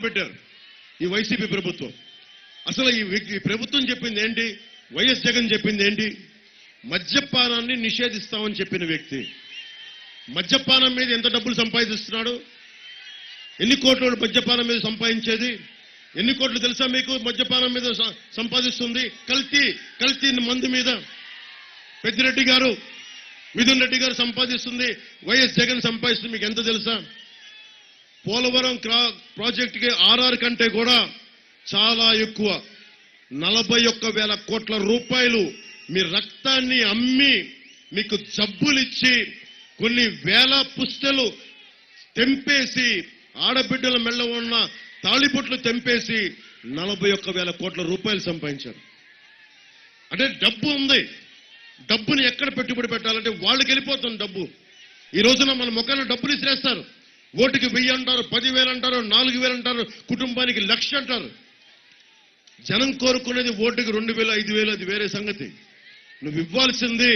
పెట్టారు ఈ వైసీపీ ప్రభుత్వం. అసలు ఈ ప్రభుత్వం చెప్పింది ఏంటి? వైఎస్ జగన్ చెప్పింది ఏంటి? మద్యపానాన్ని నిషేధిస్తామని చెప్పిన వ్యక్తి మద్యపానం మీద ఎంత డబ్బులు సంపాదిస్తున్నాడు? ఎన్ని కోట్లు మద్యపానం మీద సంపాదించేది? ఎన్ని కోట్లు తెలుసా మీకు? మద్యపానం మీద సంపాదిస్తుంది కల్తీ మందు మీద పెద్దిరెడ్డి గారు, మిథున్ రెడ్డి గారు సంపాదిస్తుంది, వైఎస్ జగన్ సంపాదిస్తుంది. మీకు ఎంత తెలుసా? పోలవరం ప్రాజెక్టుకి ఆర్ఆర్ కంటే కూడా చాలా ఎక్కువ 41,000 కోట్ల రూపాయలు మీ రక్తాన్ని అమ్మి మీకు జబ్బులిచ్చి కొన్ని వేల పుస్తలు తెంపేసి ఆడబిడ్డల మెళ్ళ ఉన్న తాళిబొట్లు తెంపేసి 41,000 కోట్ల రూపాయలు సంపాదించారు. అంటే డబ్బు ఉంది. డబ్బుని ఎక్కడ పెట్టుబడి పెట్టాలంటే వాళ్ళకి వెళ్ళిపోతుంది డబ్బు. ఈ రోజున మన ముఖాన్ని డబ్బులు ఇసిరేస్తారు. ఓటుకి 1000 అంటారు, 10,000 అంటారు, 4,000 అంటారు, కుటుంబానికి 1,00,000 అంటారు. జనం కోరుకునేది ఓటుకి 2,000, 5,000, అది వేరే సంగతి. నువ్వు ఇవ్వాల్సింది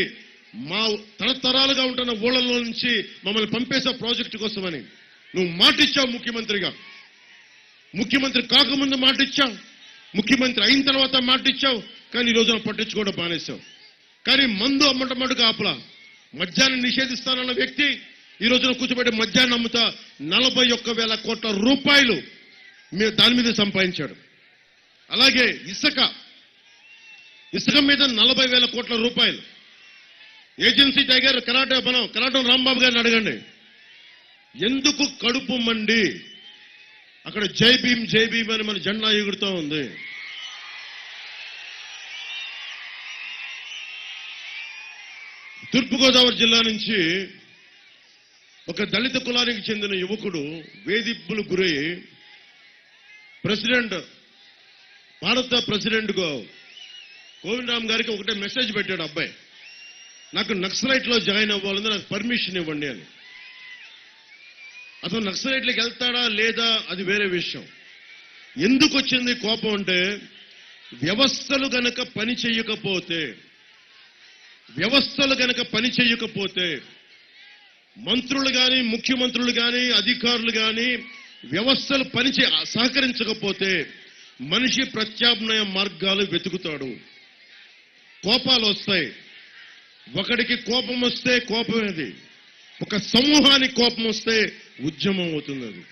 మా తరతరాలుగా ఉంటున్న ఊళ్ళలో నుంచి మమ్మల్ని పంపేసే ప్రాజెక్టు కోసమని నువ్వు మాటిచ్చావు. ముఖ్యమంత్రిగా ముఖ్యమంత్రి కాకముందు మాటిచ్చావు, ముఖ్యమంత్రి అయిన తర్వాత మాటిచ్చావు. కానీ ఈ రోజున పట్టించుకోవడం బానేశావు. కానీ మందు అమ్మటం మటుకు ఆపలా. మద్యాన్ని నిషేధిస్తానన్న వ్యక్తి ఈ రోజున కూర్చోబెట్టి మద్యాన్ని అమ్ముతా 41,000 కోట్ల రూపాయలు దాని మీద సంపాదించాడు. అలాగే ఇసుక మీద 40,000 కోట్ల రూపాయలు. ఏజెన్సీ టైగర్ కరాటం రాంబాబు గారిని అడగండి, ఎందుకు కడుపు మండి అక్కడ జై భీమ్ అని మన జెండా ఎగురుతూ ఉంది. తూర్పుగోదావరి జిల్లా నుంచి ఒక దళిత కులానికి చెందిన యువకుడు వేధింపులు గురై భారత ప్రెసిడెంట్ కోవిందరామ్ గారికి ఒకటే మెసేజ్ పెట్టాడు. అబ్బాయి, నాకు నక్సలైట్ లో జాయిన్ అవ్వాలని నాకు పర్మిషన్ ఇవ్వండి అని. అతను నక్సలైట్లకు వెళ్తాడా లేదా అది వేరే విషయం. ఎందుకు వచ్చింది కోపం అంటే, వ్యవస్థలు గనక పని చేయకపోతే మంత్రులు కానీ, ముఖ్యమంత్రులు కానీ, అధికారులు కానీ వ్యవస్థలు సహకరించకపోతే మనిషి ప్రత్యామ్నాయ మార్గాలు వెతుకుతాడు. కోపాలు వస్తాయి. ఒకడికి కోపం వస్తే కోపమేది, ఒక సమూహానికి కోపం వస్తే ఉద్యమం అవుతుంది. అది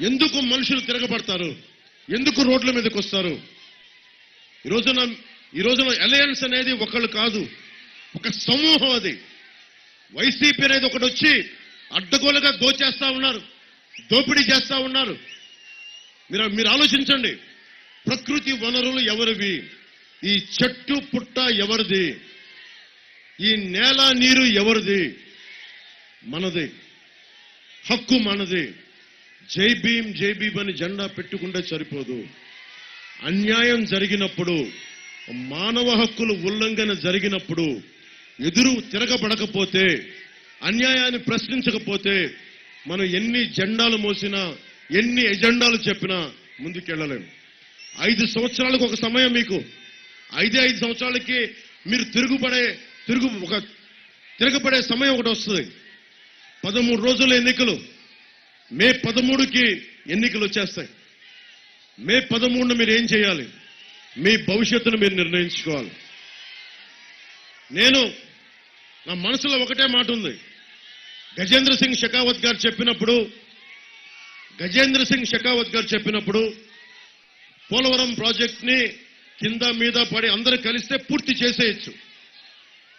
ఎందుకు మనుషులు తిరగబడతారు? ఎందుకు రోడ్ల మీదకి వస్తారు? ఈ రోజున అలయన్స్ అనేది ఒకళ్ళు కాదు, ఒక సమూహం. అది వైసీపీ అనేది ఒకటి వచ్చి అడ్డగోలుగా దోపిడీ చేస్తా ఉన్నారు. మీరు ఆలోచించండి. ప్రకృతి వనరులు ఎవరివి? ఈ చెట్టు పుట్ట ఎవరిది? ఈ నేల నీరు ఎవరిది? మనది. హక్కు మనది. జై భీమ్ అని జెండా పెట్టుకుంటే సరిపోదు. అన్యాయం జరిగినప్పుడు, మానవ హక్కులు ఉల్లంఘన జరిగినప్పుడు ఎదురు తిరగబడకపోతే, అన్యాయాన్ని ప్రశ్నించకపోతే మనం ఎన్ని జెండాలు మోసినా, ఎన్ని ఎజెండాలు చెప్పినా ముందుకెళ్ళలేము. 5 సంవత్సరాలకు ఒక సమయం మీకు. 5 సంవత్సరాలకి మీరు తిరగబడే సమయం ఒకటి వస్తుంది. 13 రోజుల ఎన్నికలు. మే 13కి ఎన్నికలు వచ్చేస్తాయి. మే 13న మీరు ఏం చేయాలి? మీ భవిష్యత్తును మీరు నిర్ణయించుకోవాలి. నా మనసులో ఒకటే మాట ఉంది. గజేంద్ర సింగ్ షెకావత్ గారు చెప్పినప్పుడు పోలవరం ప్రాజెక్ట్ని కింద మీద పడి అందరూ కలిస్తే పూర్తి చేసేయచ్చు.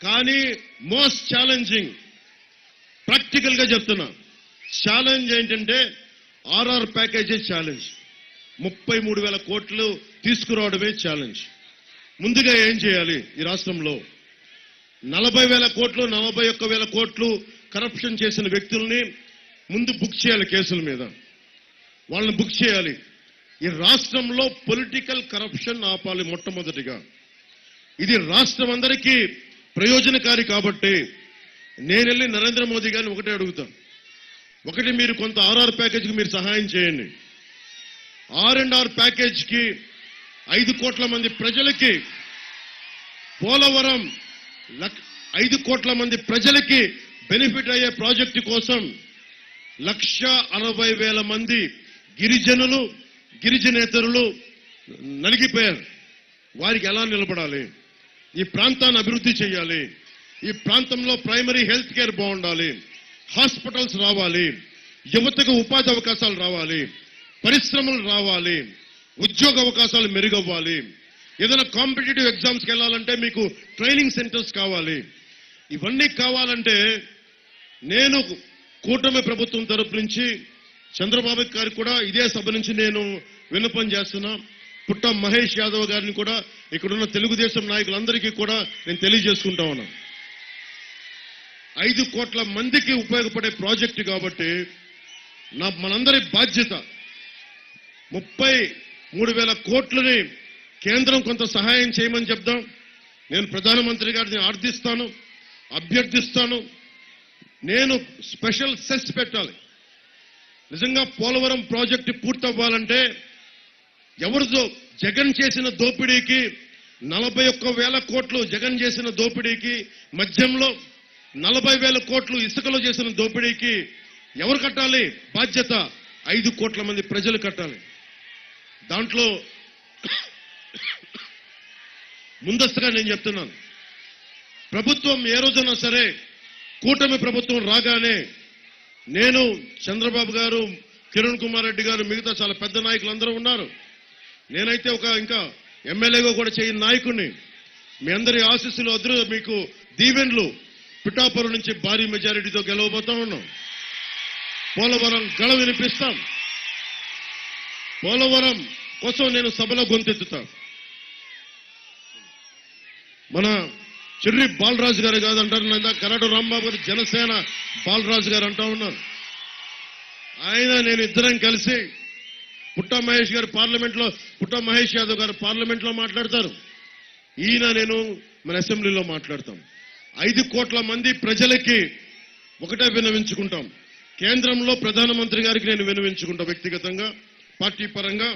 కానీ మోస్ట్ ఛాలెంజింగ్, ప్రాక్టికల్ గా చెప్తున్నా, ఛాలెంజ్ ఏంటంటే ఆర్ఆర్ ప్యాకేజీ ఛాలెంజ్. 33,000 కోట్లు తీసుకురావడమే ఛాలెంజ్. ముందుగా ఏం చేయాలి? ఈ రాష్ట్రంలో 40,000 కోట్లు, 41,000 కోట్లు కరప్షన్ చేసిన వ్యక్తుల్ని ముందు బుక్ చేయాలి. కేసుల మీద వాళ్ళని బుక్ చేయాలి. ఈ రాష్ట్రంలో పొలిటికల్ కరప్షన్ ఆపాలి మొట్టమొదటిగా. ఇది రాష్ట్రం అందరికీ ప్రయోజనకారి కాబట్టి నేను వెళ్ళి నరేంద్ర మోదీ గారిని ఒకటే అడుగుతాను. ఒకటి, మీరు కొంత ఆర్ఆర్ ప్యాకేజీకి మీరు సహాయం చేయండి. R&R ప్యాకేజ్కి 5 కోట్ల మంది ప్రజలకి, పోలవరం 5 కోట్ల మంది ప్రజలకి బెనిఫిట్ అయ్యే ప్రాజెక్టు కోసం 1,60,000 మంది గిరిజనులు గిరిజనేతరులు నలిగిపోయారు. వారికి ఎలా నిలబడాలి? ఈ ప్రాంతాన్ని అభివృద్ధి చేయాలి. ఈ ప్రాంతంలో ప్రైమరీ హెల్త్ కేర్ బాగుండాలి, హాస్పిటల్స్ రావాలి, యువతకు ఉపాధి అవకాశాలు రావాలి, పరిశ్రమలు రావాలి, ఉద్యోగ అవకాశాలు మెరుగవ్వాలి. ఏదైనా కాంపిటేటివ్ ఎగ్జామ్స్కి వెళ్ళాలంటే మీకు ట్రైనింగ్ సెంటర్స్ కావాలి. ఇవన్నీ కావాలంటే నేను కూటమి ప్రభుత్వం తరపు నుంచి చంద్రబాబు గారికి కూడా ఇదే సభ నుంచి నేను విన్నపం చేస్తున్నా. పుట్ట మహేష్ యాదవ్ గారిని కూడా, ఇక్కడున్న తెలుగుదేశం నాయకులందరికీ కూడా నేను తెలియజేసుకుంటా ఉన్నాను. 5 కోట్ల మందికి ఉపయోగపడే ప్రాజెక్టు కాబట్టి మనందరి బాధ్యత 33,000 కోట్లని కేంద్రం కొంత సహాయం చేయమని చెప్దాం. నేను ప్రధానమంత్రి గారిని ఆర్థిస్తాను, అభ్యర్థిస్తాను. నేను స్పెషల్ సెస్ పెట్టాలి. నిజంగా పోలవరం ప్రాజెక్టు పూర్తవ్వాలంటే ఎవరిదో జగన్ చేసిన దోపిడీకి 41,000 కోట్లు జగన్ చేసిన దోపిడీకి, మధ్యంలో 40,000 కోట్లు ఇసుకలో చేసిన దోపిడీకి ఎవరు కట్టాలి? బాధ్యత 5 కోట్ల మంది ప్రజలు కట్టాలి. దాంట్లో ముందస్తుగా నేను చెప్తున్నాను, ప్రభుత్వం ఏ రోజైనా సరే కూటమి ప్రభుత్వం రాగానే నేను, చంద్రబాబు గారు, కిరణ్ కుమార్ రెడ్డి గారు, మిగతా చాలా పెద్ద నాయకులు అందరూ ఉన్నారు. నేనైతే ఇంకా ఎమ్మెల్యేగా కూడా చేయని నాయకుడిని. మీ అందరి ఆశీస్సులు మీకు దీవెన్లు, పిఠాపురం నుంచి భారీ మెజారిటీతో గెలవబోతా ఉన్నాం. పోలవరం గళ వినిపిస్తాం. పోలవరం కోసం నేను సభలో గొంతెత్తుతా. మన చెర్రి బాలరాజు గారు కాదంటారు, కరాడు రాంబాబు గారు, జనసేన బాలరాజు గారు అంటా ఉన్నారు. ఆయన నేను ఇద్దరం కలిసి పుట్ట మహేష్ గారు పార్లమెంట్లో, పుట్ట మహేష్ యాదవ్ గారు పార్లమెంట్లో మాట్లాడతారు. నేను మన అసెంబ్లీలో మాట్లాడతాం. 5 కోట్ల మంది ప్రజలకి ఒకటే విన్నవించుకుంటాం. కేంద్రంలో ప్రధానమంత్రి గారికి నేను విన్నవించుకుంటా వ్యక్తిగతంగా, పార్టీ పరంగా.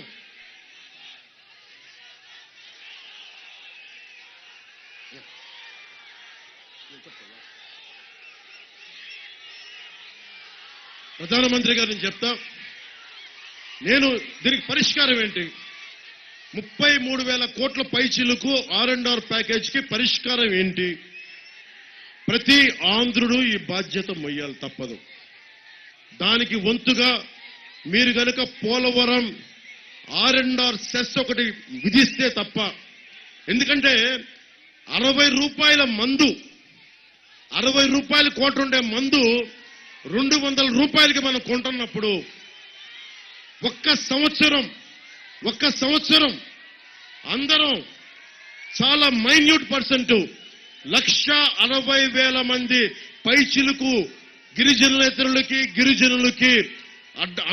ప్రధానమంత్రి గారిని చెప్తా, నేను దీనికి పరిష్కారం ఏంటి? 33,000 కోట్ల పైచిలకు R&R ప్యాకేజీకి పరిష్కారం ఏంటి? ప్రతి ఆంధ్రుడు ఈ బాధ్యత మొయ్యాలి, తప్పదు. దానికి వంతుగా మీరు గనుక పోలవరం R&R సెస్ ఒకటి విధిస్తే తప్ప, ఎందుకంటే 60 రూపాయల మందు, 60 రూపాయల కోట ఉండే మందు 200 రూపాయలకి మనం కొంటున్నప్పుడు ఒక్క సంవత్సరం అందరం చాలా మైన్యూట్ పర్సెంట్ 1,60,000 మంది పైచిలుకు గిరిజనులకి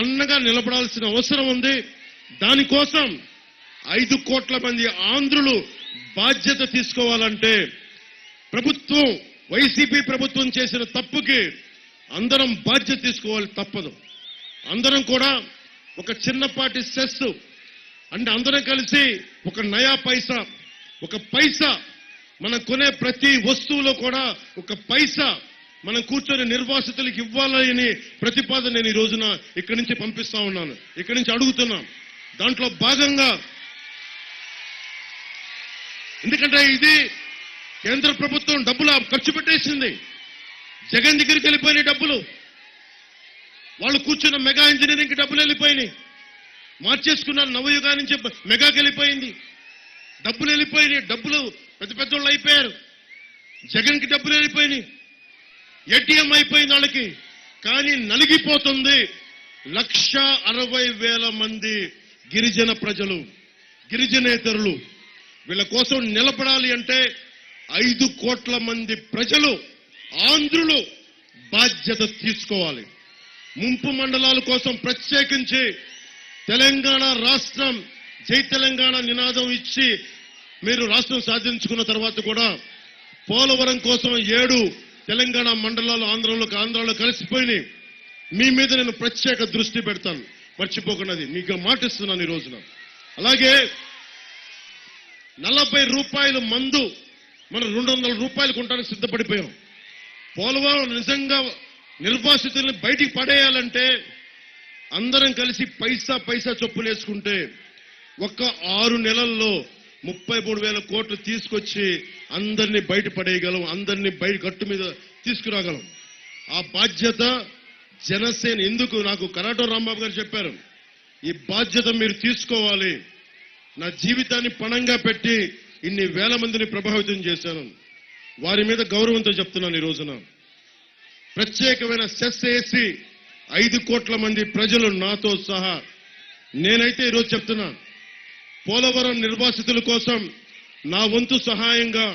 అన్నగా నిలబడాల్సిన అవసరం ఉంది. దానికోసం 5 కోట్ల మంది ఆంధ్రులు బాధ్యత తీసుకోవాలంటే ప్రభుత్వం, వైసీపీ ప్రభుత్వం చేసిన తప్పుకి అందరం బాధ్యత తీసుకోవాలి, తప్పదు. అందరం కూడా ఒక చిన్నపాటి సెస్ అంటే అందరం కలిసి ఒక నయా పైసా, ఒక పైసా మనం కొనే ప్రతి వస్తువులో కూడా ఒక పైసా మనం కూర్చొని నిర్వాసితులకు ఇవ్వాలని ప్రతిపాదన నేను ఈ రోజున ఇక్కడి నుంచి పంపిస్తా ఉన్నాను, ఇక్కడి నుంచి అడుగుతున్నాం. దాంట్లో భాగంగా, ఎందుకంటే ఇది కేంద్ర ప్రభుత్వం డబ్బులు ఖర్చు పెట్టేసింది. జగన్ దగ్గరికి వెళ్ళిపోయినాయి డబ్బులు. వాళ్ళు కూర్చున్న మెగా ఇంజనీరింగ్కి డబ్బులు వెళ్ళిపోయినాయి. మార్చేసుకున్నారు, నవయుగా నుంచి మెగాకి వెళ్ళిపోయింది. డబ్బులు వెళ్ళిపోయినాయి. డబ్బులు పెద్ద వాళ్ళు అయిపోయారు. జగన్కి డబ్బులు వెళ్ళిపోయినాయి. ఏటీఎం అయిపోయింది వాళ్ళకి. కానీ నలిగిపోతుంది 1,60,000 మంది గిరిజన ప్రజలు, గిరిజనేతరులు. వీళ్ళ కోసం నిలబడాలి అంటే 5 కోట్ల మంది ప్రజలు, ఆంధ్రులు బాధ్యత తీసుకోవాలి. ముంపు మండలాల కోసం ప్రత్యేకించి తెలంగాణ రాష్ట్రం, జై తెలంగాణ నినాదం ఇచ్చి మీరు రాష్ట్రం సాధించుకున్న తర్వాత కూడా పోలవరం కోసం 7 తెలంగాణ మండలాలు ఆంధ్రాలో కలిసిపోయినాయి. మీ మీద నేను ప్రత్యేక దృష్టి పెడతాను, మర్చిపోకున్నది మీకు మాటిస్తున్నాను ఈ రోజున. అలాగే 40 రూపాయల మందు మనం 200 రూపాయలు కొనడానికి సిద్ధపడిపోయాం. పోలవరం నిజంగా నిర్వాసితుల్ని బయటికి పడేయాలంటే అందరం కలిసి పైసా పైసా చొప్పులేసుకుంటే ఒక్క 6 నెలల్లో 33,000 కోట్లు తీసుకొచ్చి అందరినీ బయట పడేయగలం, అందరినీ బయట గట్టు మీద తీసుకురాగలం. ఆ బాధ్యత జనసేన ఎందుకు నాకు కరాటో రాంబాబు గారు చెప్పారు, ఈ బాధ్యత మీరు తీసుకోవాలి. నా జీవితాన్ని పణంగా పెట్టి ఇన్ని వేల మందిని ప్రభావితం చేశాను. వారి మీద గౌరవంతో చెప్తున్నాను. ఈ రోజున ప్రత్యేకమైన సెస్ వేసి 5 కోట్ల మంది ప్రజలు నాతో సహా నేనైతే ఈరోజు చెప్తున్నా, పోలవరం నిర్వాసితుల కోసం నా వంతు సహాయంగా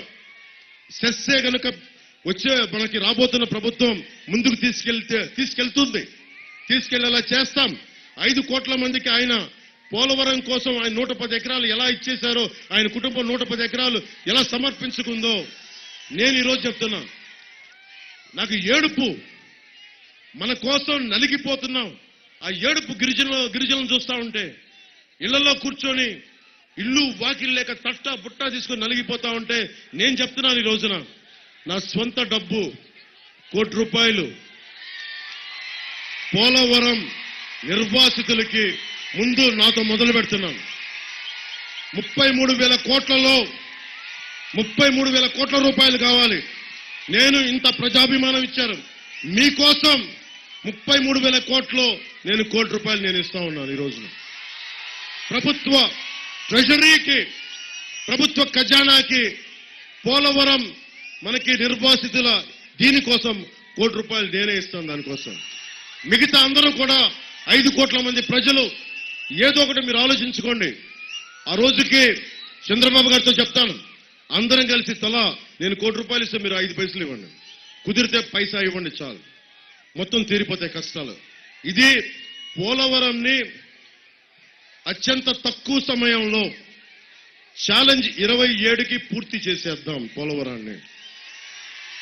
సెస్సే గనుక వచ్చే మనకి రాబోతున్న ప్రభుత్వం ముందుకు తీసుకెళ్లేలా చేస్తాం. 5 కోట్ల మందికి ఆయన పోలవరం కోసం ఆయన 110 ఎకరాలు ఎలా ఇచ్చేశారో, ఆయన కుటుంబం 110 ఎకరాలు ఎలా సమర్పించుకుందో నేను ఈరోజు చెప్తున్నా. నాకు ఏడుపు, మన కోసం నలిగిపోతున్నాం. ఆ ఏడుపు గిరిజనులను చూస్తా ఉంటే, ఇళ్లలో కూర్చొని ఇల్లు వాకిలు లేక తట్టా బుట్టా తీసుకొని నలిగిపోతా ఉంటే నేను చెప్తున్నాను, ఈ రోజున నా స్వంత డబ్బు ₹1 కోటి పోలవరం నిర్వాసితులకి ముందు నాతో మొదలు పెడుతున్నాను. 33,000 కోట్లలో 33,000 కోట్ల రూపాయలు కావాలి. నేను ఇంత ప్రజాభిమానం ఇచ్చారు మీకోసం. 33,000 కోట్లు నేను ₹1 కోటి నేను ఇస్తా ఉన్నాను. ఈ రోజున ప్రభుత్వ ట్రెజరీకి, ప్రభుత్వ ఖజానాకి పోలవరం మనకి నిర్వాసితుల దీనికోసం ₹1 కోటి నేనే ఇస్తాను. దానికోసం మిగతా అందరూ కూడా 5 కోట్ల మంది ప్రజలు ఏదో ఒకటి మీరు ఆలోచించుకోండి. ఆ రోజుకి చంద్రబాబు గారితో చెప్తాను, అందరం కలిసి తలా నేను ₹1 కోటి ఇస్తే మీరు 5 పైసలు ఇవ్వండి, కుదిరితే పైసా ఇవ్వండి, చాలు, మొత్తం తీరిపోతాయి కష్టాలు. ఇది పోలవరంని అత్యంత తక్కువ సమయంలో ఛాలెంజ్ 27కి పూర్తి చేసేద్దాం. పోలవరాన్ని,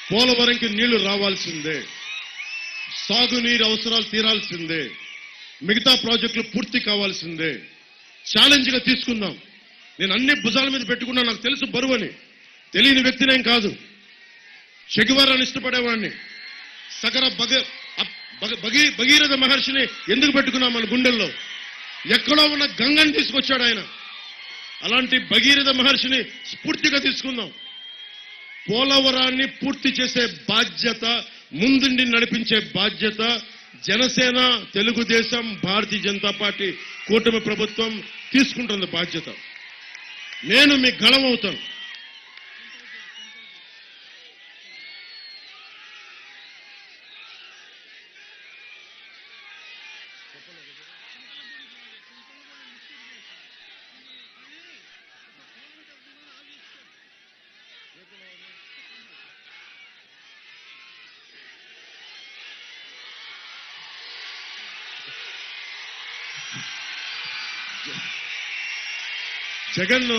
పోలవరంకి నీళ్లు రావాల్సిందే, సాగునీరు అవసరాలు తీరాల్సిందే, మిగతా ప్రాజెక్టులు పూర్తి కావాల్సిందే. ఛాలెంజ్ గా తీసుకుందాం. నేను అన్ని భుజాల మీద పెట్టుకున్నా, నాకు తెలుసు బరువని, తెలియని వ్యక్తినేం కాదు. చెగువారాన్ని ఇష్టపడేవాడిని. సగర భగీరథ మహర్షిని ఎందుకు పెట్టుకున్నాం మన గుండెల్లో? ఎక్కడో ఉన్న గంగని తీసుకొచ్చాడు ఆయన. అలాంటి భగీరథ మహర్షిని స్ఫూర్తిగా తీసుకుందాం. పోలవరాన్ని పూర్తి చేసే బాధ్యత, ముందుండి నడిపించే బాధ్యత జనసేన, తెలుగుదేశం, భారతీయ జనతా పార్టీ కూటమి ప్రభుత్వం తీసుకుంటున్న బాధ్యత. నేను మీ గళం అవుతాను. జగన్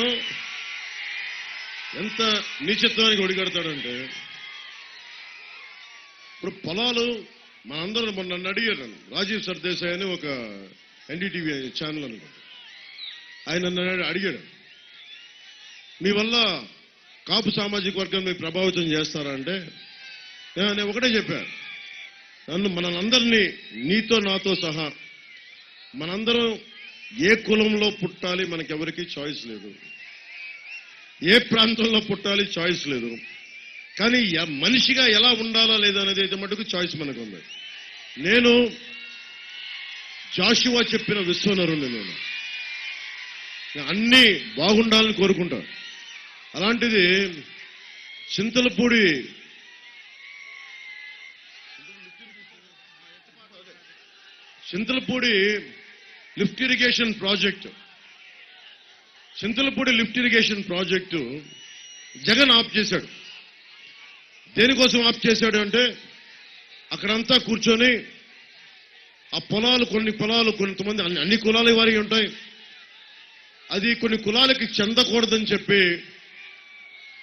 ఎంత నీచత్వానికి ఒడిగడతాడంటే, ఇప్పుడు పొలాలు మనందరం నన్ను అడిగారు. రాజీవ్ సర్దేశాయ్ అని ఒక ఎన్డీటీవీ ఛానల్ అనుకుంటా, ఆయన నన్ను అడిగాడు, మీ వల్ల కాపు సామాజిక వర్గం మీకు ప్రభావితం చేస్తారా అంటే, నేను ఒకటే చెప్పాను, మనందరినీ నీతో నాతో సహా మనందరం ఏ కులంలో పుట్టాలి మనకెవరికి చాయిస్ లేదు, ఏ ప్రాంతంలో పుట్టాలి చాయిస్ లేదు, కానీ మనిషిగా ఎలా ఉండాలా లేదా అనేది అయితే మటుకు చాయిస్ మనకు ఉంది. నేను జాషువా చెప్పిన విశ్వనరుని, నేను అన్నీ బాగుండాలని కోరుకుంటా. అలాంటిది Chintalapudi lift irrigation project, Chintalapudi lift irrigation project Jagan of చేశాడు. దేనికోసం ఆఫ్ చేశాడు అంటే, అక్కడంతా కూర్చొని ఆ పొలాలు, కొన్ని పొలాలు కొంతమంది అన్ని కులాల వారికి ఉంటాయి, అది కొన్ని కులాలకి చెందకూడదని చెప్పి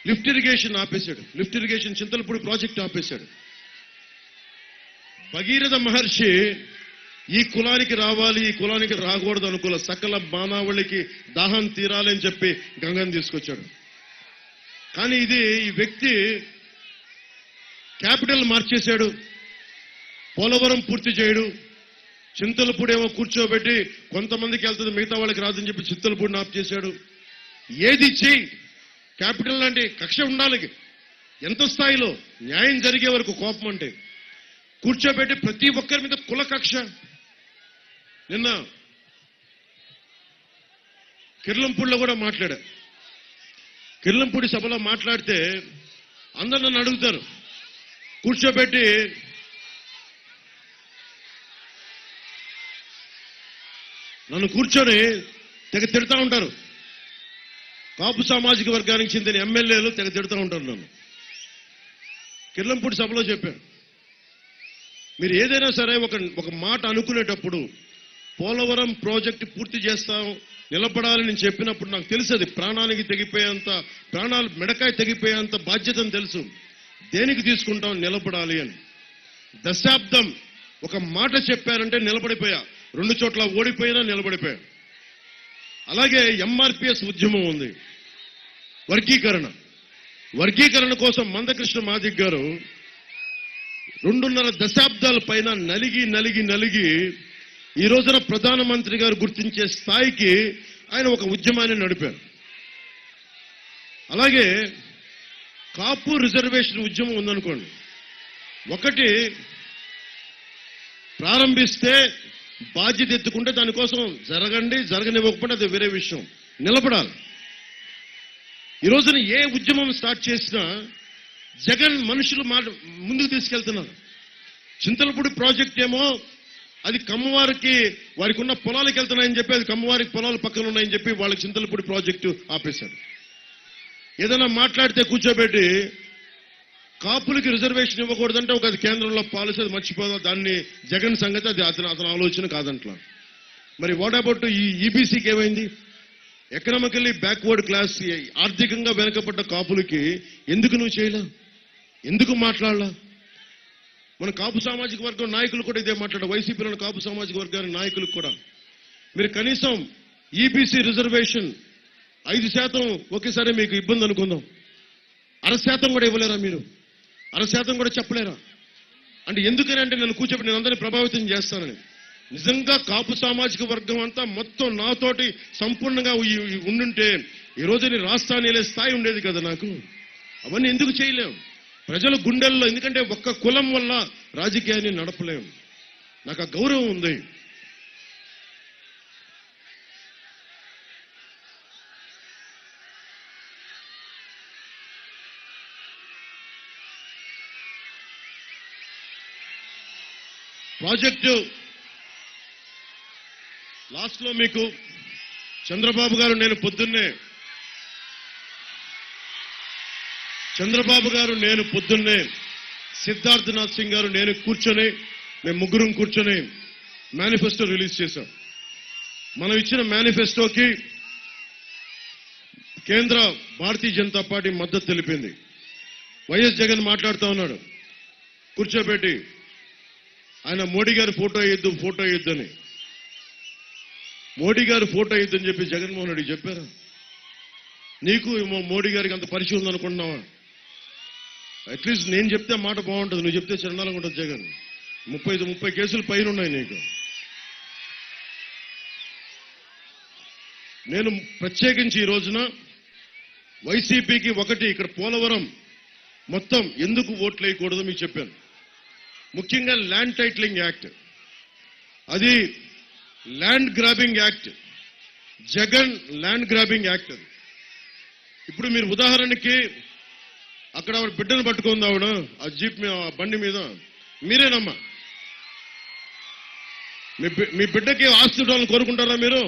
లిఫ్ట్ ఇరిగేషన్ ఆపేశాడు. లిఫ్ట్ ఇరిగేషన్ చింతలపూడి ప్రాజెక్టు ఆపేశాడు. భగీరథ మహర్షి ఈ కులానికి రావాలి, ఈ కులానికి రాకూడదు అనుకున్న సకల మానవాళికి దాహం తీరాలి అని చెప్పి గంగని తీసుకొచ్చాడు. కానీ ఈ వ్యక్తి క్యాపిటల్ మార్చేశాడు, పోలవరం పూర్తి చేయడు, చింతలపూడేమో కూర్చోబెట్టి కొంతమందికి వెళ్తుంది, మిగతా వాళ్ళకి రాదని చెప్పి చింతలపూడిని ఆఫ్ చేశాడు. ఏది ఇచ్చి క్యాపిటల్ లాంటి కక్ష ఉండాలి. ఎంత స్థాయిలో న్యాయం జరిగే వరకు కోపం అంటే కూర్చోబెట్టి ప్రతి ఒక్కరి మీద కుల కక్ష. నిన్న కిర్లంపూడిలో కూడా మాట్లాడా. కిర్లంపూడి సభలో మాట్లాడితే అందరు నన్ను అడుగుతారు, కూర్చోబెట్టి నన్ను కూర్చొని తెగ తిడతా ఉంటారు. కాపు సామాజిక వర్గానికి చెందిన ఎమ్మెల్యేలు తెగ తిడతా ఉంటారు నన్ను. కిర్లంపూడి సభలో చెప్పారు, మీరు ఏదైనా సరే ఒక మాట అనుకునేటప్పుడు పోలవరం ప్రాజెక్టు పూర్తి చేస్తాం, నిలబడాలని నేను చెప్పినప్పుడు నాకు తెలుసు అది ప్రాణానికి తెగిపోయేంత, ప్రాణాలు మెడకాయ తెగిపోయేంత బాధ్యతను తెలుసు. దేనికి తీసుకుంటాం, నిలబడాలి అని. దశాబ్దం ఒక మాట చెప్పారంటే నిలబడిపోయా, 2 చోట్ల ఓడిపోయినా నిలబడిపోయా. అలాగే ఎంఆర్పిఎస్ ఉద్యమం ఉంది, వర్గీకరణ కోసం మందకృష్ణ మాదిగ్ గారు 2.5 దశాబ్దాల పైన నలిగి ఈ రోజున ప్రధానమంత్రి గారు గుర్తించే స్థాయికి ఆయన ఒక ఉద్యమాన్ని నడిపారు. అలాగే కాపు రిజర్వేషన్ ఉద్యమం ఉందనుకోండి, ఒకటి ప్రారంభిస్తే బాధ్యత ఎత్తుకుంటే దానికోసం జరగనివ్వకపోతే అది వేరే విషయం, నిలబడాలి. ఈ రోజున ఏ ఉద్యమం స్టార్ట్ చేసినా జగన్ మనుషులు ముందుకు తీసుకెళ్తున్నారు. చింతలపూడి ప్రాజెక్ట్ ఏమో అది కమ్మవారికి వారికి ఉన్న పొలాలకు వెళ్తున్నాయని చెప్పి, అది కమ్మవారికి పొలాలు పక్కన ఉన్నాయని చెప్పి వాళ్ళకి చింతలపూడి ప్రాజెక్టు ఆపేశారు. ఏదైనా మాట్లాడితే కూర్చోబెట్టి కాపులకి రిజర్వేషన్ ఇవ్వకూడదంటే అది కేంద్రంలో పాలసీ, అది మర్చిపోదా, దాన్ని జగన్ సంగతి, అది అతని ఆలోచన కాదంట్లా. మరి వాట్ అబౌట్ ఈ ఈబీసీకి ఏమైంది? ఎకనామికల్లీ బ్యాక్వర్డ్ క్లాస్, ఆర్థికంగా వెనకబడ్డ కాపులకి ఎందుకు నువ్వు చేయలా, ఎందుకు మాట్లాడలా? మన కాపు సామాజిక వర్గం నాయకులు కూడా ఇదే మాట్లాడారు, వైసీపీలో కాపు సామాజిక వర్గానికి నాయకులకు కూడా. మీరు కనీసం ఈబీసీ రిజర్వేషన్ 5% ఒకేసారి మీకు ఇబ్బంది అనుకుందాం, 0.5% కూడా ఇవ్వలేరా మీరు? 0.5% కూడా చెప్పలేరా? అంటే ఎందుకని అంటే నేను కూర్చోబెట్టి నేను అందరినీ ప్రభావితం చేస్తానని. నిజంగా కాపు సామాజిక వర్గం అంతా మొత్తం నాతోటి సంపూర్ణంగా ఉండుంటే ఈ రోజు నీ రాష్ట్రాన్ని వెళ్ళే స్థాయి ఉండేది కదా నాకు. అవన్నీ ఎందుకు చేయలేం? ప్రజల గుండెల్లో, ఎందుకంటే ఒక్క కులం వల్ల రాజకీయాన్ని నడపలేం. నాకు ఆ గౌరవం ఉంది. ప్రాజెక్టు లాస్ట్ లో మీకు చంద్రబాబు గారు నేను పొద్దున్నే సిద్ధార్థనాథ్ సింగ్ గారు నేను మేము ముగ్గురం కూర్చొని మేనిఫెస్టో రిలీజ్ చేశాం. మనం ఇచ్చిన మేనిఫెస్టోకి కేంద్ర భారతీయ జనతా పార్టీ మద్దతు తెలిపింది. వైఎస్ జగన్ మాట్లాడుతూ ఉన్నాడు కూర్చోబెట్టి, ఆయన మోడీ గారి ఫోటో ఇద్దని. మోడీ గారు ఫోటో ఇద్దని చెప్పి జగన్మోహన్ రెడ్డి చెప్పారా? నీకు మోడీ గారికి అంత పరిచయం ఉందనుకుంటున్నావా? అట్లీస్ట్ నేను చెప్తే మాట బాగుంటుంది, నువ్వు చెప్తే చండాలంగా ఉంటుంది. జగన్ 30 కేసులు పైన ఉన్నాయి నీకు. నేను ప్రత్యేకించి ఈ రోజున వైసీపీకి ఇక్కడ పోలవరం మొత్తం ఎందుకు ఓట్లు వేయకూడదో మీకు చెప్పాను. ముఖ్యంగా ల్యాండ్ టైటిలింగ్ యాక్ట్, అది land grabbing act, Jagan land grabbing act. ఇప్పుడు మీరు ఉదాహరణకి అక్కడ ఆవిడ బిడ్డను పట్టుకుంది, ఆవిడ ఆ జీప్ బండి మీద, మీరేనమ్మా మీ బిడ్డకి ఆస్తి ఇవ్వాలని కోరుకుంటారా మీరు?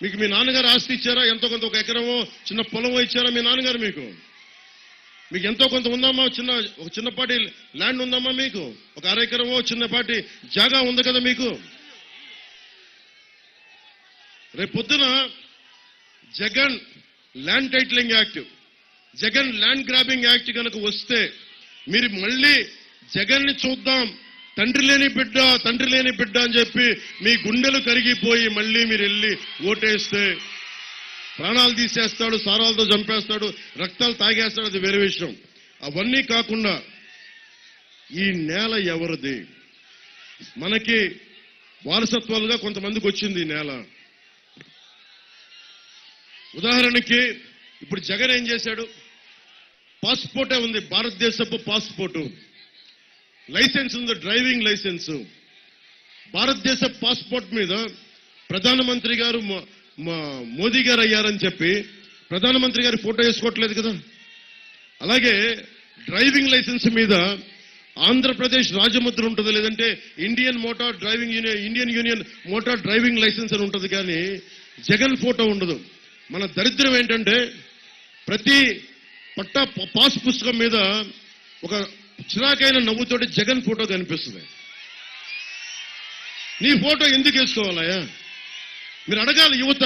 మీకు మీ నాన్నగారు ఆస్తి ఇచ్చారా? ఎంతో కొంత 1 ఎకరమో చిన్న పొలమో ఇచ్చారా మీ నాన్నగారు? మీకు ఎంతో కొంత ఉందమ్మా, ఒక చిన్నపాటి ల్యాండ్ ఉందమ్మా మీకు? ఒక 1/2 ఎకరమో చిన్నపాటి జాగా ఉంది కదా మీకు? రేపు పొద్దున Jagan land titling act, Jagan land grabbing act కనుక వస్తే మీరు మళ్ళీ జగన్ని చూద్దాం, తండ్రి లేని బిడ్డ అని చెప్పి మీ గుండెలు కరిగిపోయి మళ్ళీ మీరు వెళ్ళి ఓటేస్తే ప్రాణాలు తీసేస్తాడు, సారాలతో చంపేస్తాడు, రక్తాలు తాగేస్తాడు, అది వేరే విషయం. అవన్నీ కాకుండా ఈ నేల ఎవరిది? మనకి వారసత్వాలుగా కొంతమందికి వచ్చింది ఈ నేల. ఉదాహరణకి ఇప్పుడు జగన్ ఏం చేశాడు? పాస్పోర్టే ఉంది, భారతదేశపు పాస్పోర్టు, లైసెన్స్ ఉంది, డ్రైవింగ్ లైసెన్స్. భారతదేశ పాస్పోర్ట్ మీద ప్రధానమంత్రి గారు మోదీ గారు అయ్యారని చెప్పి ప్రధానమంత్రి గారి ఫోటో వేసుకోవట్లేదు కదా. అలాగే డ్రైవింగ్ లైసెన్స్ మీద ఆంధ్రప్రదేశ్ రాజముద్ర ఉంటుంది, లేదంటే Indian union motor driving licence అని ఉంటుంది, కానీ జగన్ ఫోటో ఉండదు. మన దరిద్రం ఏంటంటే ప్రతి పాస్ పుస్తకం మీద ఒక చిరాకైన నవ్వుతోటి జగన్ ఫోటో కనిపిస్తుంది. నీ ఫోటో ఎందుకు వేసుకోవాలయా? మీరు అడగాలి. యువత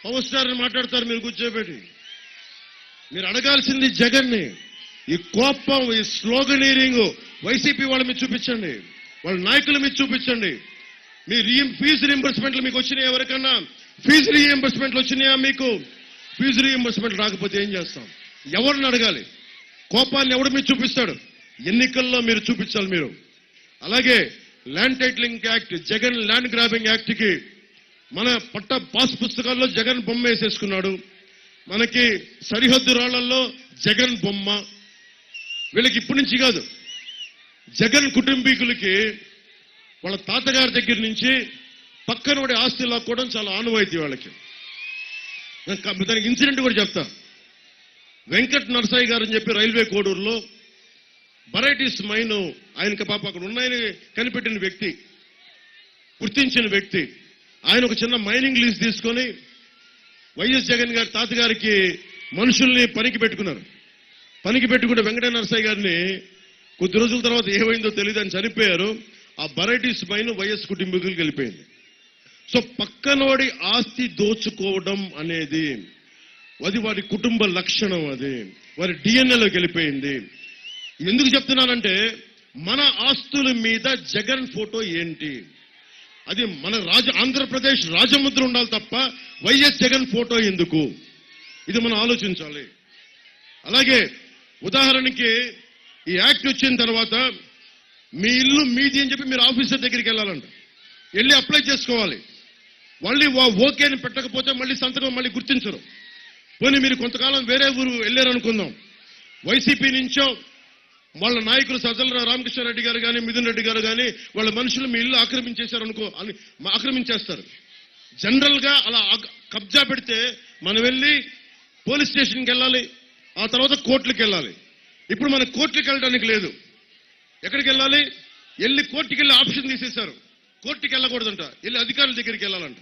పవర్ స్టార్ అని మాట్లాడతారు మీరు కూర్చోబెట్టి. మీరు అడగాల్సింది జగన్ని. ఈ కోపం, ఈ స్లోగనీరింగ్ వైసీపీ వాళ్ళ మీద చూపించండి, వాళ్ళ నాయకుల మీద చూపించండి. మీ ఫీజు రీఎంబర్స్మెంట్లు మీకు వచ్చినాయా? ఎవరికన్నా ఫీజు రీఎంబర్స్మెంట్లు వచ్చినాయా? మీకు ఫీజు రీఎంబర్స్మెంట్ రాకపోతే ఏం చేస్తాం? ఎవరిని అడగాలి? కోపాన్ని ఎవడు మీరు చూపిస్తాడు? ఎన్నికల్లో మీరు చూపించాలి మీరు. అలాగే land titling act, Jagan land grabbing act కి మన పాస్ పుస్తకాల్లో జగన్ బొమ్మ వేసేసుకున్నాడు. మనకి సరిహద్దు రాళ్లలో జగన్ బొమ్మ. వీళ్ళకి ఇప్పటి నుంచి కాదు, జగన్ కుటుంబీకులకి వాళ్ళ తాతగారి దగ్గర నుంచి పక్కనోడి ఆస్తి లాక్కోవడం చాలా ఆనవాయితీ వాళ్ళకి. దానికి ఇన్సిడెంట్ కూడా చెప్తా. వెంకట్ నరసాయి గారు అని చెప్పి రైల్వే కోడూరులో వెరైటీస్ మైన్, ఆయనకి పాప అక్కడ ఉన్నాయని కనిపెట్టిన వ్యక్తి, గుర్తించిన వ్యక్తి. ఆయన ఒక చిన్న మైనింగ్ లీజ్ తీసుకొని వైఎస్ జగన్ గారి తాతగారికి మనుషుల్ని పనికి పెట్టుకున్నారు. పనికి పెట్టుకుంటే వెంకట నరసాయి గారిని కొద్ది రోజుల తర్వాత ఏమైందో తెలియదు, అని చనిపోయారు. ఆ వెరైటీస్ మైన్ వైఎస్ కుటుంబీకులకు వెళ్ళిపోయింది. సో పక్కనోడి ఆస్తి దోచుకోవడం అనేది అది వాడి కుటుంబ లక్షణం, అది వారి డిఎన్ఏలోకి వెళ్ళిపోయింది. ఎందుకు చెప్తున్నానంటే మన ఆస్తుల మీద జగన్ ఫోటో ఏంటి? అది మన ఆంధ్రప్రదేశ్ రాజముద్ర ఉండాలి తప్ప వైఎస్ జగన్ ఫోటో ఎందుకు? ఇది మనం ఆలోచించాలి. అలాగే ఉదాహరణకి ఈ యాక్ట్ వచ్చిన తర్వాత మీ ఇల్లు మీది అని చెప్పి మీరు ఆఫీసర్ దగ్గరికి వెళ్ళాలంట, వెళ్ళి అప్లై చేసుకోవాలి. మళ్ళీ ఓకే అని పెట్టకపోతే మళ్ళీ సంతకం మళ్ళీ గుర్తించరు. పోనీ మీరు కొంతకాలం వేరే ఊరు వెళ్ళారనుకుందాం, వైసీపీ నుంచో వాళ్ళ నాయకులు సజ్జల రామకృష్ణారెడ్డి గారు కానీ మిథున్ రెడ్డి గారు కానీ వాళ్ళ మనుషులు మీ ఇల్లు ఆక్రమించేశారనుకో, అని ఆక్రమించేస్తారు. జనరల్ గా అలా కబ్జా పెడితే మనం వెళ్ళి పోలీస్ స్టేషన్కి వెళ్ళాలి, ఆ తర్వాత కోర్టులకు వెళ్ళాలి. ఇప్పుడు మన కోర్టులకు వెళ్ళడానికి లేదు. ఎక్కడికి వెళ్ళాలి? వెళ్ళి కోర్టుకి వెళ్ళి ఆప్షన్ తీసేశారు. కోర్టుకి వెళ్ళకూడదంట, వెళ్ళి అధికారుల దగ్గరికి వెళ్ళాలంట.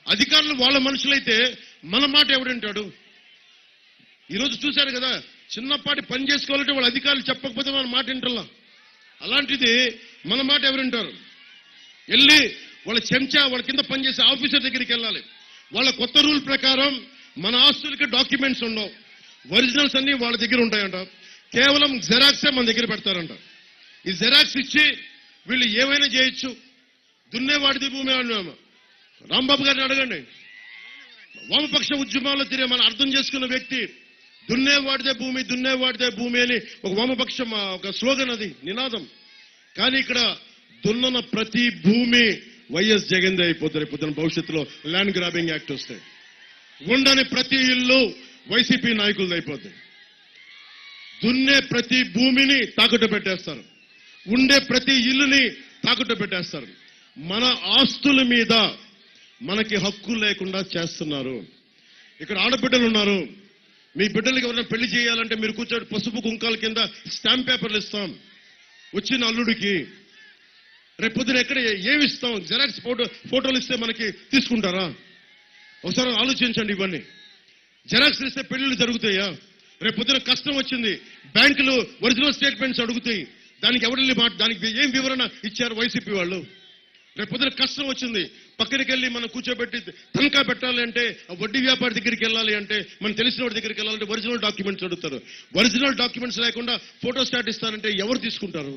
అధికారులు వాళ్ళ మనుషులైతే మన మాట ఎవడంటాడు? ఈరోజు చూశారు కదా, చిన్నపాటి పని చేసుకోవాలంటే వాళ్ళ అధికారులు చెప్పకపోతే మన మాట వింటల్లా. అలాంటిది మన మాట ఎవరింటారు? వెళ్ళి వాళ్ళ చెంచా వాళ్ళ కింద పనిచేసే ఆఫీసర్ దగ్గరికి వెళ్ళాలి. వాళ్ళ కొత్త రూల్ ప్రకారం మన ఆస్తులకి డాక్యుమెంట్స్ ఉండవు, ఒరిజినల్స్ అన్ని వాళ్ళ దగ్గర ఉంటాయంట. కేవలం జెరాక్సే మన దగ్గర పెడతారంట. ఈ జెరాక్స్ ఇచ్చి వీళ్ళు ఏమైనా చేయొచ్చు. దున్నేవాడిది భూమి. రాంబాబు గారిని అడగండి, వామపక్ష ఉద్యమాల్లో తిరిగి మనం అర్థం చేసుకున్న వ్యక్తి. దున్నేవాడిదే భూమి, దున్నేవాడిదే భూమి అని ఒక వామపక్షం ఒక స్లోగన్, అది నినాదం. కానీ ఇక్కడ దున్నన ప్రతి భూమి వైఎస్ జగన్దే అయిపోతారు. పొద్దున భవిష్యత్తులో ల్యాండ్ గ్రాబింగ్ యాక్ట్ వస్తే ఉండని ప్రతి ఇల్లు వైసీపీ నాయకులది అయిపోతాయి. దున్నే ప్రతి భూమిని తాకట్టు పెట్టేస్తారు, ఉండే ప్రతి ఇల్లుని తాకట్టు పెట్టేస్తారు. మన ఆస్తుల మీద మనకి హక్కు లేకుండా చేస్తున్నారు. ఇక్కడ ఆడబిడ్డలు ఉన్నారు, మీ బిడ్డలకి ఎవరైనా పెళ్లి చేయాలంటే మీరు కూర్చోటి పసుపు కుంకాల కింద స్టాంప్ పేపర్లు ఇస్తాం వచ్చిన అల్లుడికి. రేపు పొద్దున ఎక్కడ ఏమి ఇస్తాం? జెరాక్స్ ఫోటోలు ఇస్తే మనకి తీసుకుంటారా? ఒకసారి ఆలోచించండి. ఇవన్నీ జెరాక్స్ ఇస్తే పెళ్లిళ్ళు జరుగుతాయా? రేపు పొద్దున కష్టం వచ్చింది, బ్యాంకులు ఒరిజినల్ స్టేట్మెంట్స్ అడుగుతాయి. దానికి ఎవరిని దానికి ఏం వివరణ ఇచ్చారు వైసీపీ వాళ్ళు? రేపు పొద్దున కష్టం వచ్చింది, పక్కడికి వెళ్ళి మనం కూర్చోబెట్టి తనఖా పెట్టాలి అంటే, వడ్డీ వ్యాపారి దగ్గరికి వెళ్ళాలి అంటే, మనం తెలిసిన వాడి దగ్గరికి వెళ్ళాలంటే ఒరిజినల్ డాక్యుమెంట్స్ అడుగుతారు. ఒరిజినల్ డాక్యుమెంట్స్ లేకుండా ఫోటో స్టాట్ ఇస్తారంటే ఎవరు తీసుకుంటారు?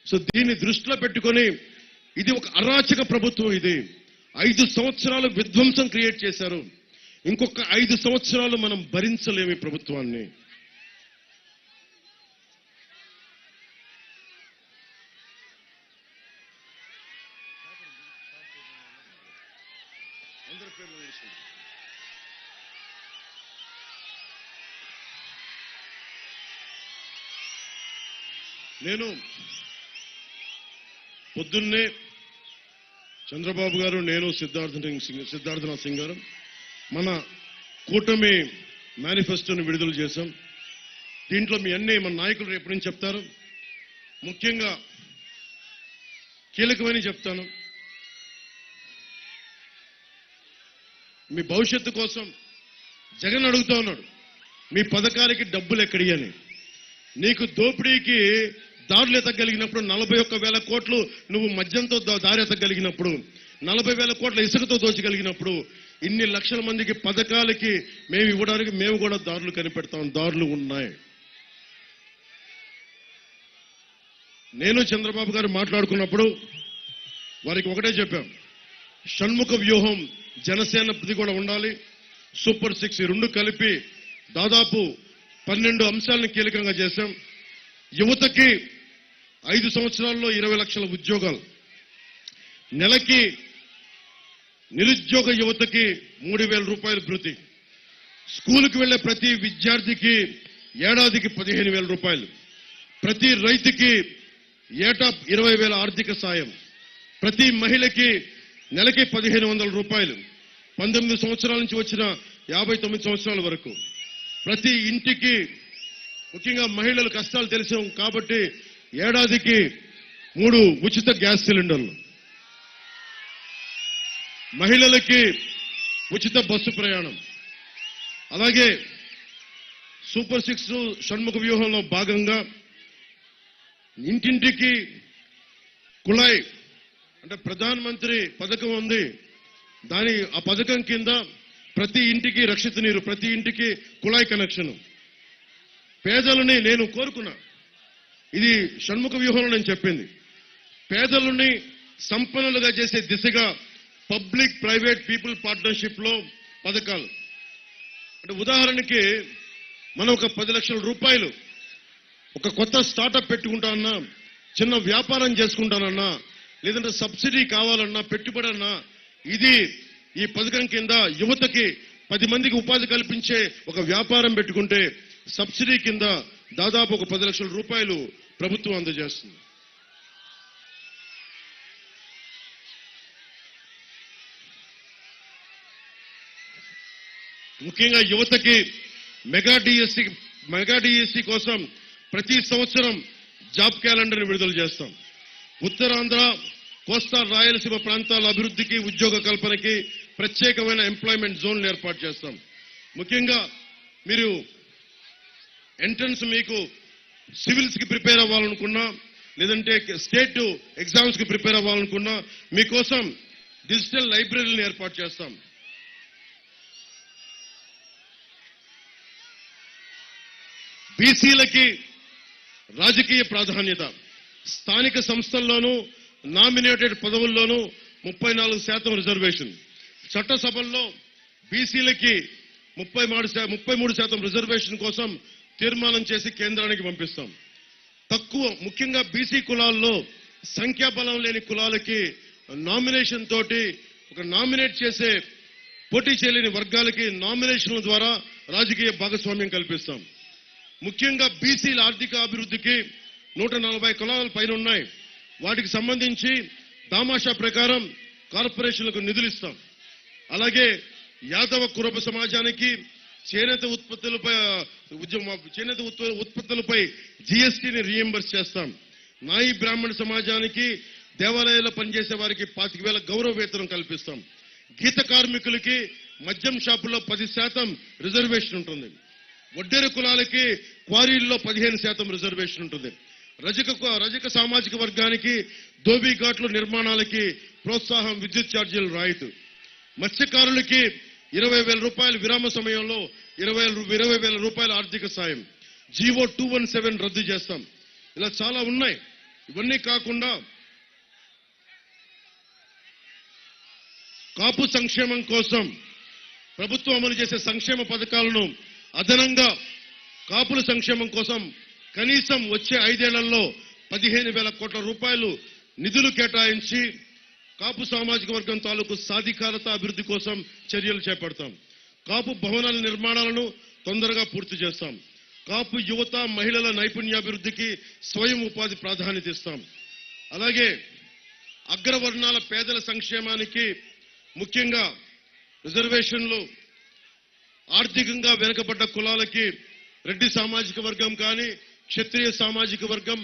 సో దీన్ని దృష్టిలో పెట్టుకొని ఇది ఒక అరాచక ప్రభుత్వం. ఇది 5 సంవత్సరాలు విధ్వంసం క్రియేట్ చేశారు. ఇంకొక 5 సంవత్సరాలు మనం భరించలేము ఈ ప్రభుత్వాన్ని. అందరి పేర్లు తెలుసు. నేను పొద్దున్నే చంద్రబాబు గారు, నేను సిద్ధార్థనాథ్ సింగ్ గారు మన కూటమి మేనిఫెస్టోని విడుదల చేశాం. దీంట్లో మీ అన్ని మన నాయకులు రేపు నుంచి చెప్తారు. ముఖ్యంగా కీలకమని చెప్తాను. మీ భవిష్యత్తు కోసం జగన్ అడుగుతా ఉన్నాడు, మీ పథకాలకి డబ్బులు ఎక్కడి అని. నీకు దోపిడీకి దారులు ఎత్తగలిగినప్పుడు 41,000 కోట్లు నువ్వు మద్యంతో దారి ఎత్తగలిగినప్పుడు, 40,000 కోట్ల ఇసుకతో దోచగలిగినప్పుడు, ఇన్ని లక్షల మందికి పథకాలకి మేము ఇవ్వడానికి మేము కూడా దారులు కనిపెడతాం. దారులు ఉన్నాయి. నేను చంద్రబాబు గారు మాట్లాడుకున్నప్పుడు వారికి ఒకటే చెప్పాం, షణ్ముఖ వ్యూహం జనసేనది కూడా ఉండాలి, సూపర్ 6 ఈ రెండు కలిపి దాదాపు 12 అంశాలను కీలకంగా చేశాం. యువతకి 5 సంవత్సరాల్లో 20 లక్షల ఉద్యోగాలు, నెలకి నిరుద్యోగ యువతకి 3,000 రూపాయలు భృతి, స్కూలుకు వెళ్లే ప్రతి విద్యార్థికి ఏడాదికి 15,000 రూపాయలు, ప్రతి రైతుకి ఏటా 20,000 ఆర్థిక సాయం, ప్రతి మహిళకి నెలకి 1,500 రూపాయలు, 19 సంవత్సరాల నుంచి వచ్చిన 59 సంవత్సరాల వరకు, ప్రతి ఇంటికి, ముఖ్యంగా మహిళల కష్టాలు తెలిసాం కాబట్టి ఏడాదికి 3 ఉచిత గ్యాస్ సిలిండర్లు, మహిళలకి ఉచిత బస్సు ప్రయాణం. అలాగే సూపర్ 6 షణ్ముఖ వ్యూహంలో భాగంగా ఇంటింటికి కుళాయి, అంటే ప్రధాన మంత్రి పథకం ఉంది. ఆ పథకం కింద ప్రతి ఇంటికి రక్షిత నీరు, ప్రతి ఇంటికి కుళాయి కనెక్షన్. పేదలని నేను కోరుకున్నా, ఇది షణ్ముఖ వ్యూహంలో నేను చెప్పింది, పేదలని సంపన్నులుగా చేసే దిశగా పబ్లిక్ ప్రైవేట్ పీపుల్ పార్ట్నర్షిప్ లో పథకాలు. అంటే ఉదాహరణకి మనం ఒక 10 లక్షల రూపాయలు ఒక కొత్త స్టార్టప్ పెట్టుకుంటానన్నా, చిన్న వ్యాపారం చేసుకుంటానన్నా, లేదంటే సబ్సిడీ కావాలన్నా, పెట్టుబడి అన్నా, ఇది ఈ పథకం కింద యువతకి 10 మందికి ఉపాధి కల్పించే ఒక వ్యాపారం పెట్టుకుంటే సబ్సిడీ కింద దాదాపు ఒక 10 లక్షల రూపాయలు ప్రభుత్వం అందజేస్తుంది. ముఖ్యంగా యువతకి మెగా డిఎస్సి కోసం ప్రతి సంవత్సరం జాబ్ క్యాలెండర్ విడుదల చేస్తాం. ఉత్తరాంధ్ర, కోస్తా రాయలసీమ ప్రాంతాల అభివృద్ధికి, ఉద్యోగ కల్పనకి ప్రత్యేకమైన ఎంప్లాయ్మెంట్ జోన్లు ఏర్పాటు చేస్తాం. ముఖ్యంగా మీరు ఎంట్రన్స్, మీకు సివిల్స్ కి ప్రిపేర్ అవ్వాలనుకున్నా, లేదంటే స్టేట్ ఎగ్జామ్స్ కి ప్రిపేర్ అవ్వాలనుకున్నా మీకోసం డిజిటల్ లైబ్రరీని ఏర్పాటు చేస్తాం. బీసీలకి రాజకీయ ప్రాధాన్యత, స్థానిక సంస్థల్లోనూ నామినేటెడ్ పదవుల్లోనూ 34% రిజర్వేషన్, చట్టసభల్లో బీసీలకి 33% రిజర్వేషన్ కోసం తీర్మానం చేసి కేంద్రానికి పంపిస్తాం. ముఖ్యంగా బీసీ కులాల్లో సంఖ్యాబలం లేని కులాలకి నామినేషన్ తోటి ఒక నామినేట్ చేసే పోటీ చేయలేని వర్గాలకి నామినేషన్ల ద్వారా రాజకీయ భాగస్వామ్యం కల్పిస్తాం. ముఖ్యంగా బీసీల ఆర్థిక అభివృద్ధికి 140 కులాల పైన ఉన్నాయి. వాటికి సంబంధించి దామాషా ప్రకారం కార్పొరేషన్లకు నిధులు ఇస్తాం. అలాగే యాదవ కురబ సమాజానికి చేనేత ఉత్పత్తులపై జీఎస్టీని రీఎంబర్స్ చేస్తాం. నాయి బ్రాహ్మణ సమాజానికి, దేవాలయాల్లో పనిచేసే వారికి 25,000 గౌరవ వేతనం కల్పిస్తాం. గీత కార్మికులకి మద్యం షాపుల్లో 10% రిజర్వేషన్ ఉంటుంది. వడ్డెర కులాలకి క్వారీల్లో 15% రిజర్వేషన్ ఉంటుంది. రజక సామాజిక వర్గానికి ధోబీ ఘాట్ల నిర్మాణాలకి ప్రోత్సాహం, విద్యుత్ ఛార్జీలు రాయితీ. మత్స్యకారులకి 20,000 రూపాయలు విరామ సమయంలో 20,000 రూపాయల ఆర్థిక సాయం. జీవో 217 రద్దు చేస్తాం. ఇలా చాలా ఉన్నాయి. ఇవన్నీ కాకుండా కాపు సంక్షేమం కోసం ప్రభుత్వం అమలు చేసే సంక్షేమ పథకాలను అదనంగా కాపుల సంక్షేమం కోసం కనీసం వచ్చే 5 ఏళ్లలో 15,000 కోట్ల రూపాయలు నిధులు కేటాయించి కాపు సామాజిక వర్గం తాలూకు సాధికారత అభివృద్ధి కోసం చర్యలు చేపడతాం. కాపు భవనాల నిర్మాణాలను తొందరగా పూర్తి చేస్తాం. కాపు యువత మహిళల నైపుణ్యాభివృద్ధికి స్వయం ఉపాధి ప్రాధాన్యత ఇస్తాం. అలాగే అగ్రవర్ణాల పేదల సంక్షేమానికి ముఖ్యంగా రిజర్వేషన్లు, ఆర్థికంగా వెనుకబడ్డ కులాలకి రెడ్డి సామాజిక వర్గం కానీ, క్షత్రియ సామాజిక వర్గం,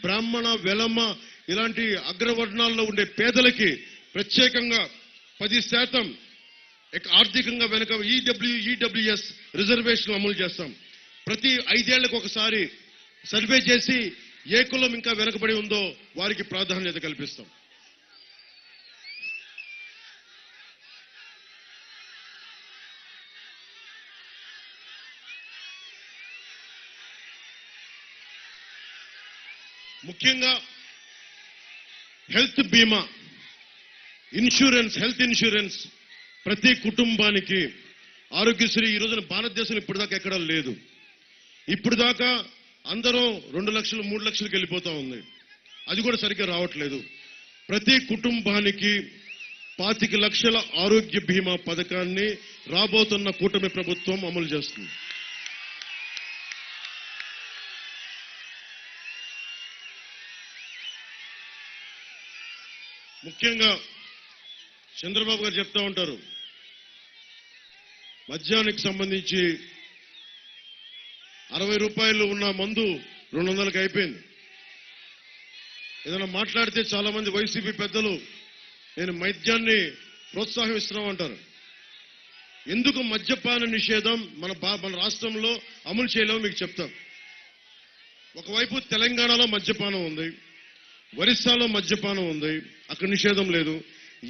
బ్రాహ్మణ, వెలమ ఇలాంటి అగ్రవర్ణాల్లో ఉండే పేదలకి ప్రత్యేకంగా 10% ఆర్థికంగా వెనుక ఈడబ్ల్యూఎస్ రిజర్వేషన్ అమలు చేస్తాం. ప్రతి 5 ఏళ్లకు ఒకసారి సర్వే చేసి ఏ కులం ఇంకా వెనుకబడి ఉందో వారికి ప్రాధాన్యత కల్పిస్తాం. ముఖ్యంగా హెల్త్ బీమా, హెల్త్ ఇన్సూరెన్స్ ప్రతి కుటుంబానికి, ఆరోగ్యశ్రీ ఈ రోజున భారతదేశంలో ఇప్పటిదాకా ఎక్కడా లేదు. ఇప్పుడు దాకా అందరూ 2 లక్షలు 3 లక్షలకు వెళ్ళిపోతా ఉంది. అది కూడా సరిగ్గా రావట్లేదు. ప్రతి కుటుంబానికి 25 లక్షల ఆరోగ్య బీమా పథకాన్ని రాబోతున్న కూటమి ప్రభుత్వం అమలు చేస్తుంది. ముఖ్యంగా చంద్రబాబు గారు చెప్తా ఉంటారు, మద్యానికి సంబంధించి 60 రూపాయలు ఉన్న మందు 200కి అయిపోయింది. ఏదైనా మాట్లాడితే చాలా మంది వైసీపీ పెద్దలు నేను మద్యాన్ని ప్రోత్సాహిస్తున్నాం అంటారు. ఎందుకు మద్యపాన నిషేధం మన రాష్ట్రంలో అమలు చేయలేమో మీకు చెప్తాం. ఒకవైపు తెలంగాణలో మద్యపానం ఉంది, ఒరిస్సాలో మద్యపానం ఉంది, అక్కడ నిషేధం లేదు.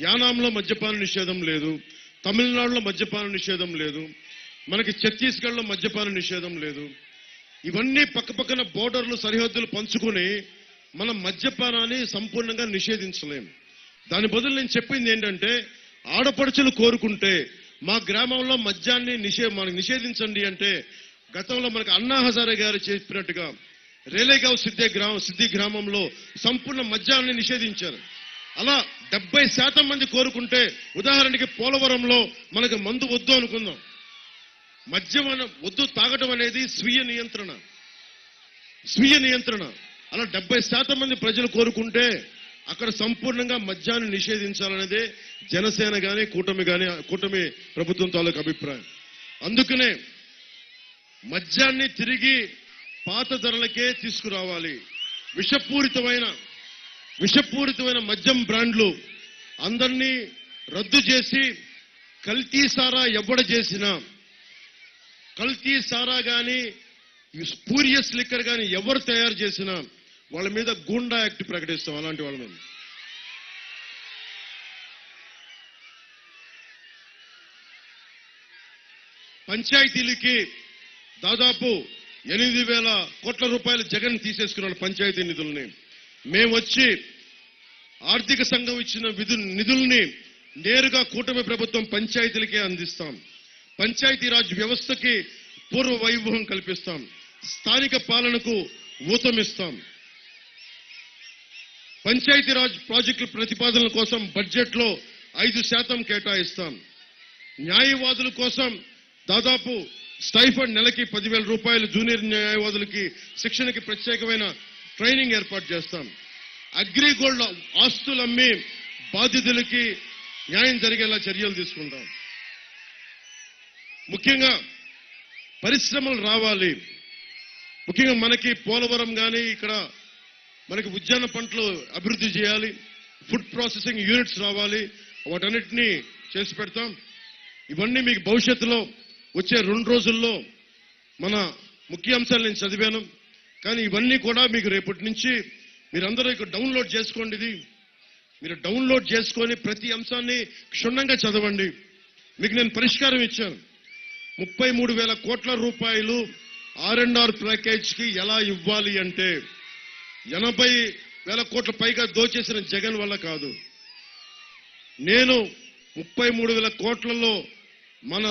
యానాంలో మద్యపాన నిషేధం లేదు, తమిళనాడులో మద్యపాన నిషేధం లేదు, మనకి ఛత్తీస్గఢ్లో మద్యపాన నిషేధం లేదు. ఇవన్నీ పక్కపక్కన బోర్డర్లు, సరిహద్దులు పంచుకుని మనం మద్యపానాన్ని సంపూర్ణంగా నిషేధించలేం. దాని బదులు నేను చెప్పింది ఏంటంటే, ఆడపడుచులు కోరుకుంటే మా గ్రామంలో మద్యాన్ని మనకు నిషేధించండి అంటే, గతంలో మనకు అన్నా హజారే గారు చెప్పినట్టుగా రేలేగావ్ సిద్ధి గ్రామంలో సంపూర్ణ మద్యాన్ని నిషేధించారు. అలా 70% మంది కోరుకుంటే, ఉదాహరణకి పోలవరంలో మనకు మందు వద్దు అనుకుందాం, మద్యం వద్దు తాగటం అనేది స్వీయ నియంత్రణ. అలా 70% మంది ప్రజలు కోరుకుంటే అక్కడ సంపూర్ణంగా మద్యాన్ని నిషేధించాలనేదే జనసేన కానీ కూటమి ప్రభుత్వం తాలూకు అభిప్రాయం. అందుకనే మద్యాన్ని తిరిగి పాత ధరలకే తీసుకురావాలి. విషపూరితమైన మద్యం బ్రాండ్లు అందరినీ రద్దు చేసి, కల్తీ సారా ఎవడ చేసినా, కల్తీ సారా గాని స్పూరియస్ లిక్కర్ గాని ఎవరు తయారు చేసినా వాళ్ళ మీద గూండా యాక్ట్ ప్రకటిస్తాం. అలాంటి వాళ్ళ మీద పంచాయతీలకి దాదాపు 8,000 కోట్ల రూపాయలు జగన్ తీసేసుకున్నాడు పంచాయతీ నిధుల్ని. మేము వచ్చి ఆర్థిక సంఘం ఇచ్చిన నిధుల్ని నేరుగా కూటమి ప్రభుత్వం పంచాయతీలకే అందిస్తాం. పంచాయతీరాజ్ వ్యవస్థకి పూర్వ వైభవం కల్పిస్తాం. స్థానిక పాలనకు ఊతమిస్తాం. పంచాయతీరాజ్ ప్రాజెక్టుల ప్రతిపాదనల కోసం బడ్జెట్లో 5% కేటాయిస్తాం. న్యాయవాదుల కోసం దాదాపు స్టైఫండ్ నెలకి 10,000 రూపాయలు జూనియర్ న్యాయవాదులకి శిక్షణకి ప్రత్యేకమైన ట్రైనింగ్ ఏర్పాటు చేస్తాం. అగ్రిగోల్డ్ ఆస్తులు అమ్మి బాధితులకి న్యాయం జరిగేలా చర్యలు తీసుకుంటాం. ముఖ్యంగా పరిశ్రమలు రావాలి. ముఖ్యంగా మనకి పోలవరం కానీ ఇక్కడ మనకి ఉద్యాన పంటలు అభివృద్ధి చేయాలి. ఫుడ్ ప్రాసెసింగ్ యూనిట్స్ రావాలి. వాటన్నిటినీ చేసి పెడతాం. ఇవన్నీ మీకు భవిష్యత్తులో వచ్చే 2 రోజుల్లో మన ముఖ్య అంశాలు నేను చదివాను. కానీ ఇవన్నీ కూడా మీకు రేపటి నుంచి మీరందరూ ఇక్కడ డౌన్లోడ్ చేసుకోండి. ఇది మీరు డౌన్లోడ్ చేసుకొని ప్రతి అంశాన్ని క్షుణ్ణంగా చదవండి. మీకు నేను పరిష్కారం ఇచ్చాను. 33,000 కోట్ల రూపాయలు R&R ప్యాకేజ్కి ఎలా ఇవ్వాలి అంటే 80,000 కోట్ల పైగా దోచేసిన జగన్ వల్ల కాదు. నేను 33,000 కోట్లలో మన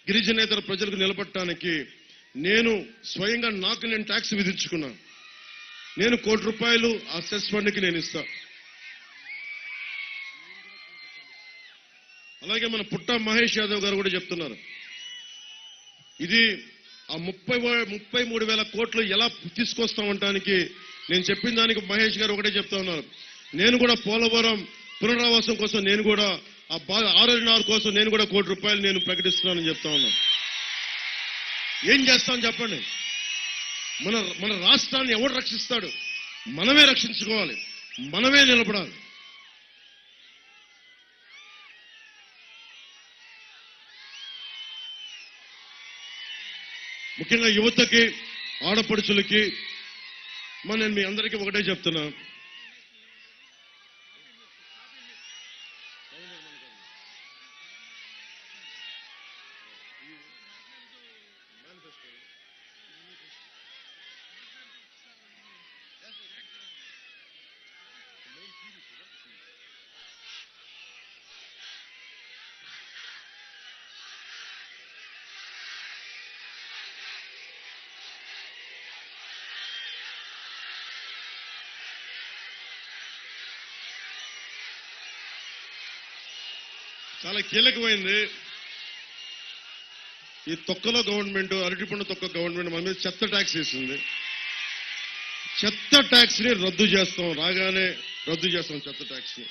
గిరిజనేతర ప్రజలకు నిలబడటానికి నేను స్వయంగా నేను ట్యాక్స్ విధించుకున్నా. నేను 1 కోటి రూపాయలు ఆ సెస్ ఫండ్కి నేను ఇస్తా. అలాగే మన పుట్ట మహేష్ యాదవ్ గారు కూడా చెప్తున్నారు. ఇది ఆ 33,000 కోట్లు ఎలా తీసుకొస్తామంటానికి నేను చెప్పిన దానికి మహేష్ గారు ఒకటే చెప్తా ఉన్నారు. నేను కూడా పోలవరం పునరావాసం కోసం నేను కూడా ఆ ఆర్ఎన్ఆర్ కోసం నేను కూడా ₹1 కోటి నేను ప్రకటిస్తున్నానని చెప్తా ఉన్నాను. ఏం చేస్తాం చెప్పండి? మన రాష్ట్రాన్ని ఎవరు రక్షిస్తాడు? మనమే రక్షించుకోవాలి, మనమే నిలబడాలి. ముఖ్యంగా యువతకి, ఆడపడుచులకి నేను మీ అందరికీ ఒకటే చెప్తున్నా. చాలా కీలకమైంది. ఈ తొక్కలో గవర్నమెంట్, అరటిపండు తొక్క గవర్నమెంట్ మన మీద చెత్త ట్యాక్స్ వేసింది. చెత్త ట్యాక్స్ ని రద్దు చేస్తాం, రాగానే రద్దు చేస్తాం చెత్త ట్యాక్స్ ని.